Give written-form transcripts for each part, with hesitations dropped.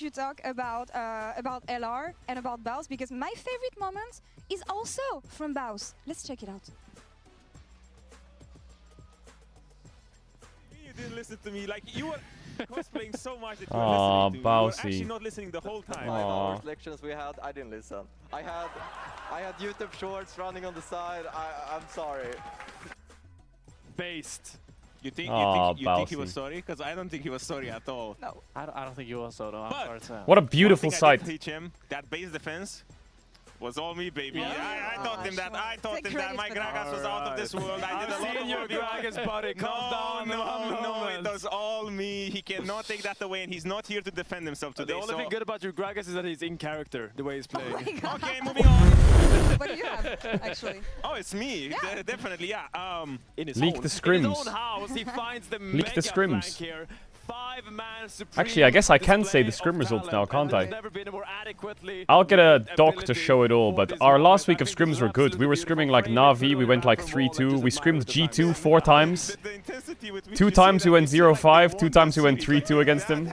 you talk about LR and about Baus, because my favorite moment is also from Baus. Let's check it out. You didn't listen to me, like you were cosplaying so much that you were listening to me. You were actually not listening the whole time. 5 hours lectures we had, I didn't listen. I had YouTube shorts running on the side. I'm sorry. Based. You think he was sorry? Because I don't think he was sorry at all. No. I don't think he was so, though. I'm sorry to say. What a beautiful sight. I did teach him that base defense was all me, baby. I taught him that. I taught him that. My Gragas was out of this world. I did a lot of your Gragas, buddy. Calm down. No, it was all me. He cannot take that away, and he's not here to defend himself today. The only thing good about your Gragas is that he's in character, the way he's playing. Oh okay, moving on. What do you have, actually? Oh, it's me. Yeah. Definitely, yeah. In his Leak own, the scrims. In his own house, he finds the Leak the scrims. here. Actually, I guess I can say the scrim results now, can't I? I'll get a doc to show it all, but our last week of scrims were good. We were scrimming like Na'Vi, we went like 3-2. We scrimmed G2 4 times. 2 times we went 0-5, 2 times we went 3-2 against him.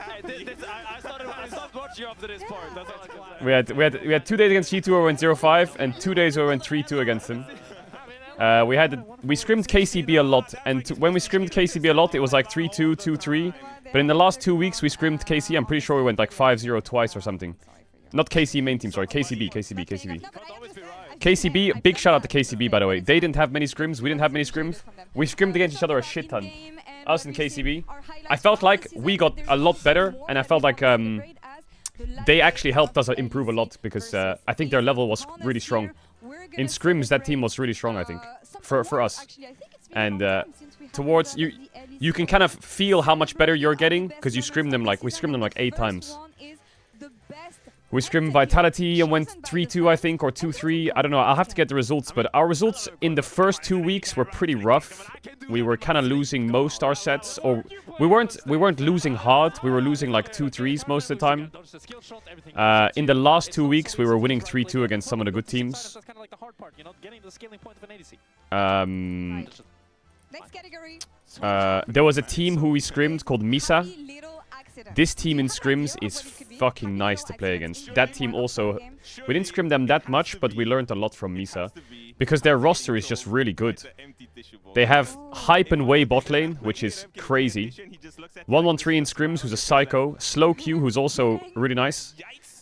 We had 2 days against G2 where we went 0-5, and 2 days where we went 3-2 against him. We scrimmed KCB a lot, and when we scrimmed KCB a lot, it was like 3-2, 2-3. But in the last 2 weeks, we scrimmed KC. I'm pretty sure we went like 5-0 twice or something. Not KC main team, sorry. KCB. KCB, big shout out to KCB, by the way. They didn't have many scrims. We didn't have many scrims. We scrimmed against each other a shit ton. Us and KCB. I felt like we got a lot better, and I felt like they actually helped us improve a lot, because I think their level was really strong. In scrims, that team was really strong, I think, for us. And towards you can kind of feel how much better you're getting, because we scrimmed them like 8 times. We scrimmed Vitality and went 3-2, I think, or 2-3. I don't know. I'll have to get the results, but our results in the first 2 weeks were pretty rough. We were kind of losing most our sets, or we weren't losing hard. We were losing like 2-3s most of the time. In the last 2 weeks, we were winning 3-2 against some of the good teams. There was a team who we scrimmed called Misa. This team in scrims is fucking nice to play against. That team also, we didn't scrim them that much, but we learned a lot from Misa, because their roster is just really good. They have Hype and Way bot lane, which is crazy. 113 in scrims, who's a psycho. Slow Q, who's also really nice.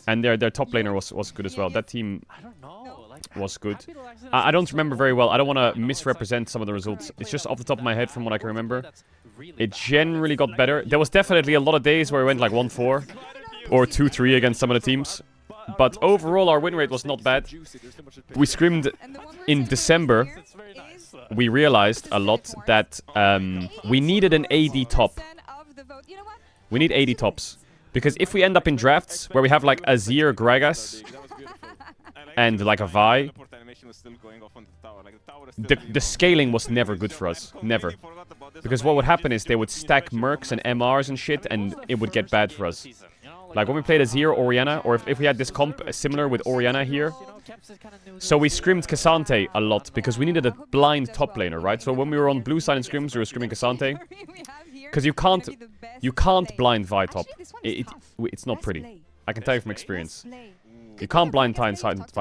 And their top laner was good as well. That team was good. I don't remember very well. I don't want to misrepresent some of the results. It's just off the top of my head from what I can remember. It generally got better. There was definitely a lot of days where we went like 1-4 or 2-3 against some of the teams. But overall, our win rate was not bad. We scrimmed in December. We realized a lot that we needed an AD top. We need AD tops. Because if we end up in drafts where we have like Azir, Gragas, and like a Vi, the scaling was never good for us. Never. Because what would happen is they would stack Mercs and MRs and shit, and it would get bad for us. Like when we played Azir, Orianna, or if we had this comp similar with Orianna here. So we scrimmed Cassante a lot, because we needed a blind top laner, right? So when we were on blue side in scrims, we were scrimming Cassante. Because you can't blind Vi top. It's not pretty. I can tell you from experience. You can't blind Vi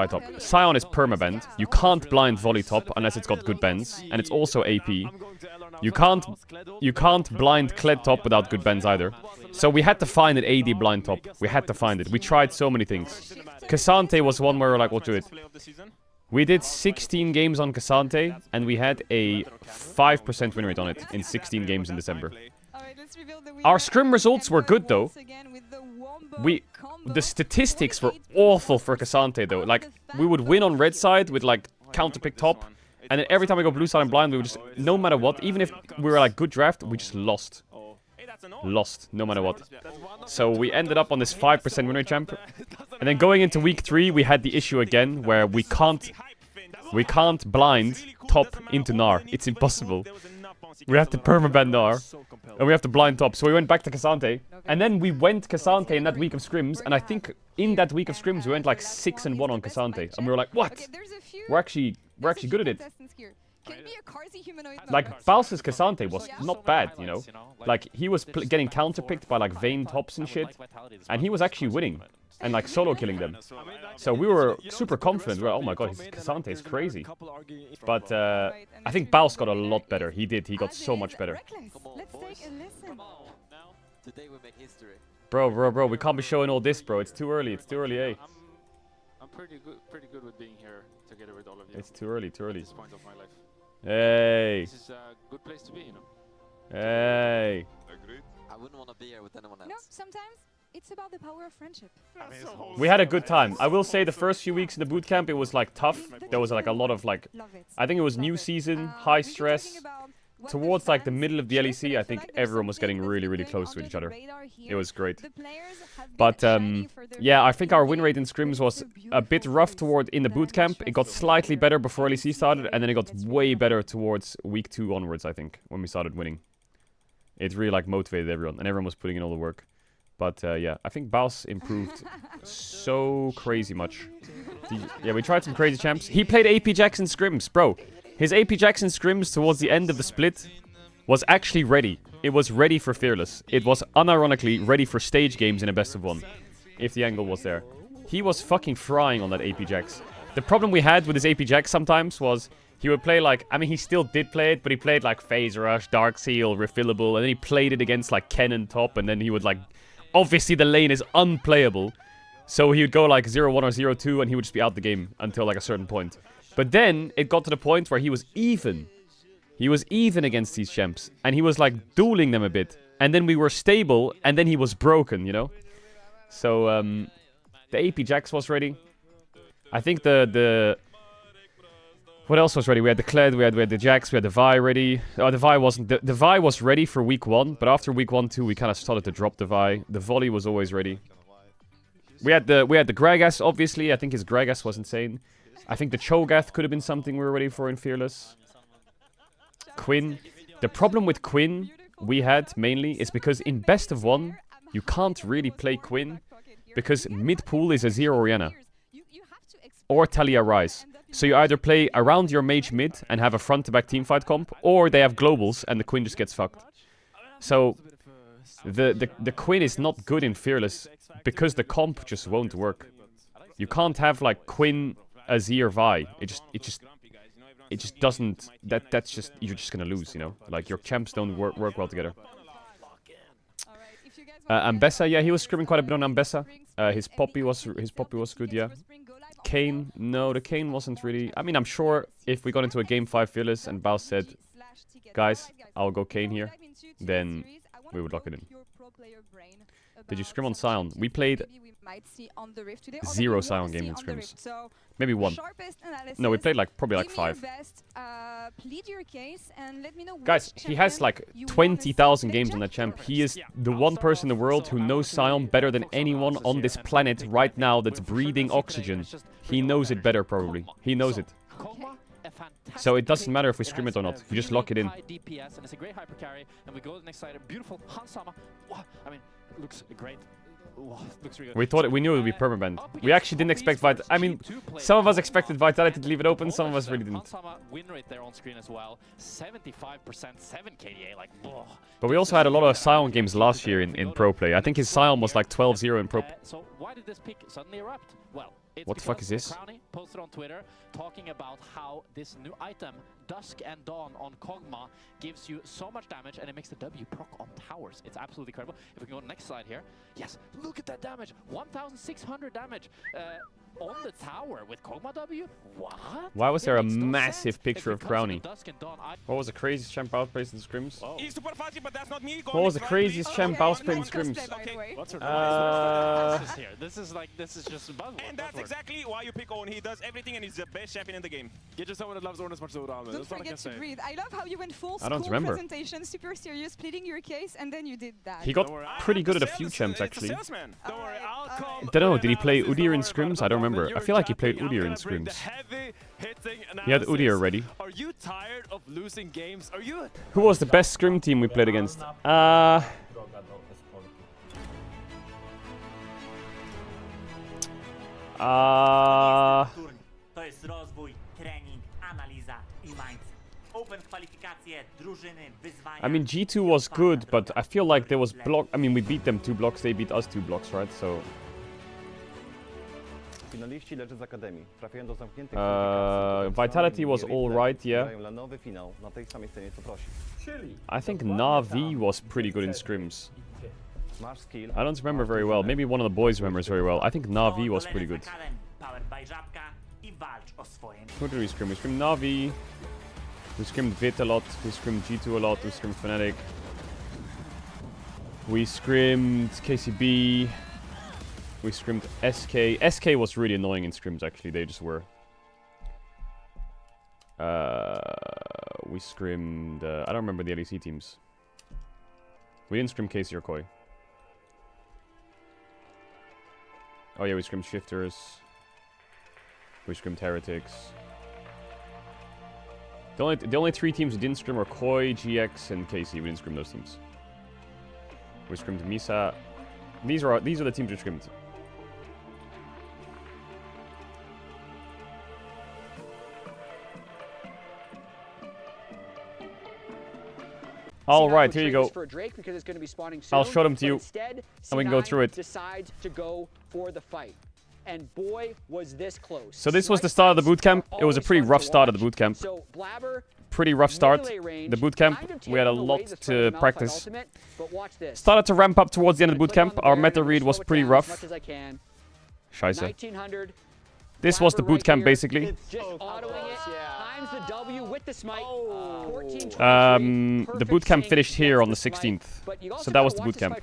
top. Sion is permabend. You can't blind Volley top unless it's got good bends, and it's also AP. You can't blind Kled top without good bends either. So we had to find an AD blind top. We had to find it. We tried so many things. Cassante was one where we were like, we'll do it. We did 16 games on Cassante, and we had a 5% win rate on it in 16 games in December. Our scrim results were good though. The statistics were awful for Cassante though. Like, we would win on red side with like counterpick top, and then every time we go blue side and blind, we would just, no matter what, even if we were like good draft, we just lost. Lost, no matter what. So we ended up on this 5% win rate champ. And then going into week 3, we had the issue again where we can't blind top into Gnar. It's impossible. We have to permaban Gnar, and we have to blind top. So we went back to Cassante, and then we went Cassante in that week of scrims, and I think in that week of scrims we went like 6-1 on Cassante, and we were like, what? We're actually good at it. Can be a Carzy humanoid. Like, Baus's Cassante was not bad, you know? Like, he was getting counterpicked by, like, Vayne tops and shit. And he was actually winning. And, like, solo killing them. So we were super confident. We were, oh my god, his Cassante is crazy. But I think Baus got a lot better. He did. He got so much better. Let's take a listen. Today we make history. Bro, we can't be showing all this, bro. It's too early. It's too early, eh? I'm pretty good with being here together with all of you. It's too early, too early. At this point of my life. Hey. This is a good place to be, you know. Hey. Agreed. I wouldn't want to be here with anyone else. You know, sometimes it's about the power of friendship. We had a good time. I will say the first few weeks in the boot camp, it was like tough. There was like a lot of like, Love it. I think it was new season, high stress. Towards like the middle of the LEC, I think everyone was getting really close to each other. It was great. But yeah, I think our win rate in scrims was a bit rough in the boot camp. It got slightly better before LEC started, and then it got way better towards week 2 onwards, I think, when we started winning. It really like motivated everyone, and everyone was putting in all the work. But yeah, I think Baus improved so crazy much. Yeah, we tried some crazy champs. He played AP Jackson scrims, bro. His AP Jackson scrims towards the end of the split was actually ready. It was ready for Fearless. It was unironically ready for stage games in a best of 1, if the angle was there. He was fucking frying on that AP Jax. The problem we had with his AP Jax sometimes was he would play like, I mean, he still did play it, but he played like Phase Rush, Dark Seal, Refillable, and then he played it against like Kennen top, and then he would like, obviously the lane is unplayable. So he would go like 0-1 or 0-2, and he would just be out the game until like a certain point. But then it got to the point where he was even. He was even against these champs. And he was like dueling them a bit. And then we were stable. And then he was broken, you know? So the AP Jax was ready. I think the what else was ready? We had the Kled, we had the Jax, we had the Vi ready. Oh, the Vi wasn't. The Vi was ready for week 1. But after week 1, 2, we kind of started to drop the Vi. The volley was always ready. We had the Gragas, obviously. I think his Gragas was insane. I think the Cho'Gath could have been something we were ready for in Fearless. Quinn. The problem with Quinn we had mainly is because in best of 1, you can't really play Quinn because mid-pool is a 0 Orianna or Talia Ryze. So you either play around your mage mid and have a front-to-back teamfight comp, or they have globals and the Quinn just gets fucked. So the Quinn is not good in Fearless because the comp just won't work. You can't have like Quinn, Azir, Vi. It just doesn't. That's just, you're just gonna lose, you know. Like your champs don't work well together. Ambessa, yeah, he was scrimming quite a bit on Ambessa. His Poppy was good, yeah. Kayn, no, the Kayn wasn't really. I mean, I'm sure if we got into a game 5 Fearless and Baus said, guys, I'll go Kayn here, then we would lock it in. Did you scrim on Sion? We played 0 Sion games in scrims. Maybe 1. No, we played like probably like 5. Guys, he has like 20,000 games on that champ. He is the one person in the world who knows Sion better than anyone on this planet right now that's breathing oxygen. He knows it better probably. He knows it. So it doesn't matter if we scrim it or not. You just lock it in. DPS, and it's a great hyper carry, and we go to the next side. A beautiful Hansama. I mean, looks great. We knew it would be permabanned. We actually didn't expect Vitality. I mean, some of us expected Vitality to leave it open, some of us really didn't. Win rate there on screen as well. 75%, 7 KDA, like, but we also had a lot of Sion games last year in pro play. I think his Sion was like 12-0 in pro. So why did this pick suddenly erupt? Well, it's what the fuck is this? Crowny posted on Twitter talking about how this new item, Dusk and Dawn on Kog'Maw, gives you so much damage and it makes the W proc on towers. It's absolutely incredible. If we can go to the next slide here. Yes, look at that damage. 1,600 damage on the tower with Kog'Maw W? What? Why was there a massive picture of Crowny? What was the craziest champ outplaced in scrims? He's super fuzzy, but that's not me. What was the craziest champ outplaced in scrims? What's this is just a buzzword. And that's exactly why you pick Owen. He does everything and he's the best champion in the game. Get just someone that loves Owen as much as Owen. Don't forget to breathe. I love how you went full I don't school remember. presentation, super serious, pleading your case, and then you did that. He got pretty good at a few champs actually. Don't worry, I'll come. I don't know, did he play Udyr in scrims? I don't remember. I feel like he played Udyr in scrims. He had Udyr ready. Are you tired of losing games? Are you? Who was the best scrim team we played against? I mean, G2 was good, but I feel like there was block. I mean, we beat them 2 blocks, they beat us 2 blocks, right? So. Vitality was alright, yeah. I think Na'Vi was pretty good in scrims. I don't remember very well. Maybe one of the boys remembers very well. I think Na'Vi was pretty good. Who did we scrim? We scrimmed Na'Vi. We scrimmed Vit a lot. We scrimmed G2 a lot. We scrimmed Fnatic. We scrimmed KCB. We scrimmed SK. SK was really annoying in scrims, actually. They just were. We scrimmed... I don't remember the LEC teams. We didn't scrim KC or Koi. Oh yeah, we scrimmed Shifters. We scrimmed Heretics. The only 3 teams we didn't scrim were Koi, GX, and KC. We didn't scrim those teams. We scrimmed Misa. These are the teams we scrimmed. All right, here you go. I'll show them to you, and we can go through it. Decides to go for the fight. And boy, was this close. So this was the start of the bootcamp. It was a pretty rough start of the bootcamp. Pretty rough start. The bootcamp, we had a lot to practice. Started to ramp up towards the end of the bootcamp. Our meta read was pretty rough. Scheiße. This was the bootcamp, basically. The bootcamp finished here on the 16th. So that was the bootcamp.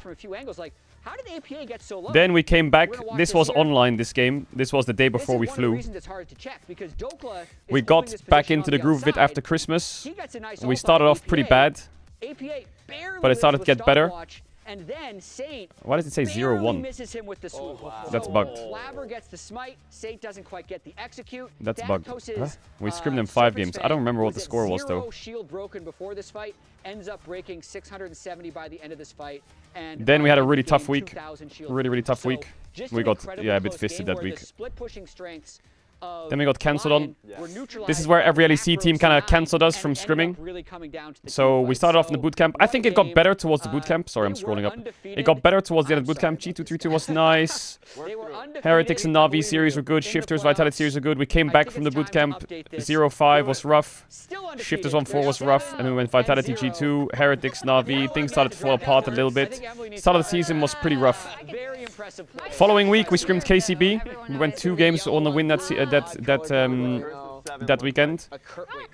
Then we came back. This was online, this game. This was the day before we flew. We got back into the groove a bit after Christmas. We started off pretty bad, but it started to get better. And then Saint Why does it say 0-1? misses him with the swoop. That's bugged. Flabber gets the smite. Saint doesn't quite get the execute. That's bugged. Huh? We scrimmed them 5 games. I don't remember what the score was though. Shield broken before this fight. Ends up breaking 670 by the end of this fight. And then we had a really tough week. Really tough week. We got a bit fisted that week. Split pushing strengths. Then we got cancelled on. This is where every LEC team kind of cancelled us from scrimming. So we started off in the bootcamp. I think it got better towards the bootcamp. Sorry, I'm scrolling up. It got better towards the end of the bootcamp. G232 was nice. Heretics and Na'Vi series were good. Shifters, Vitality series were good. We came back from the bootcamp. 0-5 was rough. Shifters 1-4 was rough. And then we went Vitality G2, Heretics, Na'Vi. Things started to fall apart a little bit. Start of the season was pretty rough. Following week, we scrimmed KCB. We went 2 games on the win that weekend.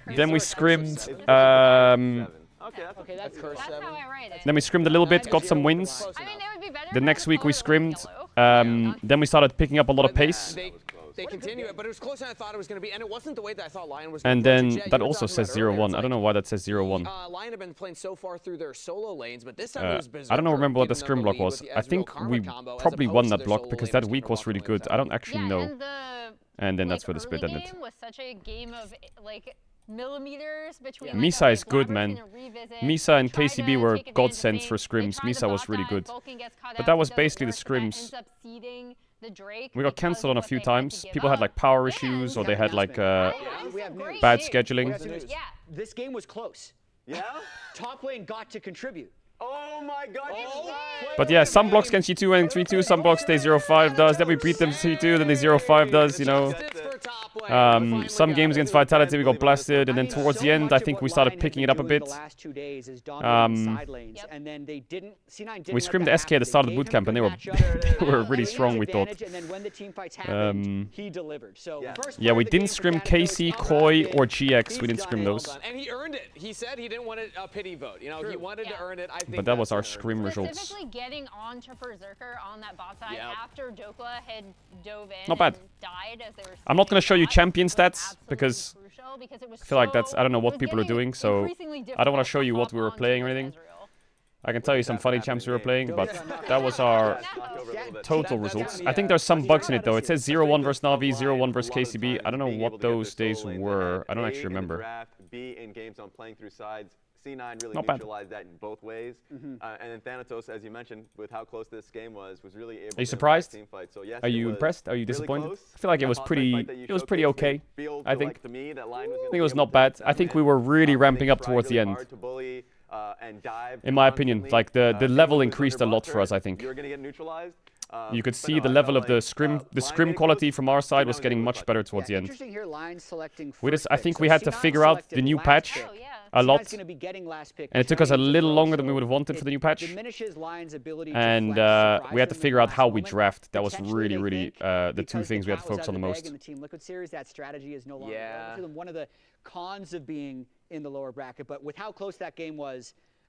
Then we scrimmed. Then we scrimmed a little bit, got some wins. The next week we scrimmed. Then we started picking up a lot of pace. They continue it, but it was closer than I thought it was going to be, and it wasn't the way that I thought Lion was going to be. And then that also says 0-1. I don't know why that says 0-1. Lion have been playing so far through their solo lanes, but this time it was Berserker. I don't remember what the scrim block was. I think we probably won that block because that week was really good. I don't actually know. And then that's where the split ended. Was such a game of like millimeters between Misa is good, man. Misa and KCB were godsends for scrims. Misa was really good. But that was basically the scrims. We got cancelled on a few times. People had like power issues or they had like bad scheduling. This game was close. Yeah? Top lane got to contribute. Oh my god. But yeah, some blocks can G2 and 3-2, some blocks they 0-5 does, then we beat them 3-2, then they 0-5 does, you know. Some games against Vitality we got blasted, and then towards the end I think we started picking it up a bit. We scrimmed SK at the start of the bootcamp and they were really strong, we thought. Yeah, we didn't scrim KC, Koi, or GX, we didn't scrim those. And he earned it. He said he didn't want a pity vote, you know, he wanted to earn it. But that was our scrim results. Specifically getting onto Berserker on that bot side after Dokla had dove in Not bad. And died as they were. I'm not going to show you champion stats because I feel like I don't know what people are doing, so I don't want to show you what we were playing or anything. I can tell you some funny champs we were playing, but that was our total results. I think there's some bugs in it though. It says 0-1 versus Na'Vi, 0-1 versus KCB. I don't know what those days were. I don't actually remember. B in games on playing through sides. C9 really Not bad. neutralized that in both ways. And then Thanatos, as you mentioned, with how close this game was really able to Are you surprised? team fight. So yes, Are you impressed? Are you disappointed? I feel like it was pretty okay. I think. I think it was not bad. I think we were really ramping up towards the end. In my opinion, like the level increased a lot for us, I think. You're going to get neutralized. You could see the level of the scrim quality from our side was getting much better towards the end. Interesting here, line selecting I think we had to figure out the new patch a lot, and it took us a little longer than we would have wanted for the new patch. And we had to figure out how we draft. That was really the two things we had to focus on the most. Liquid Series, that strategy is no longer one of the cons of being in the lower bracket, but with how close that game was,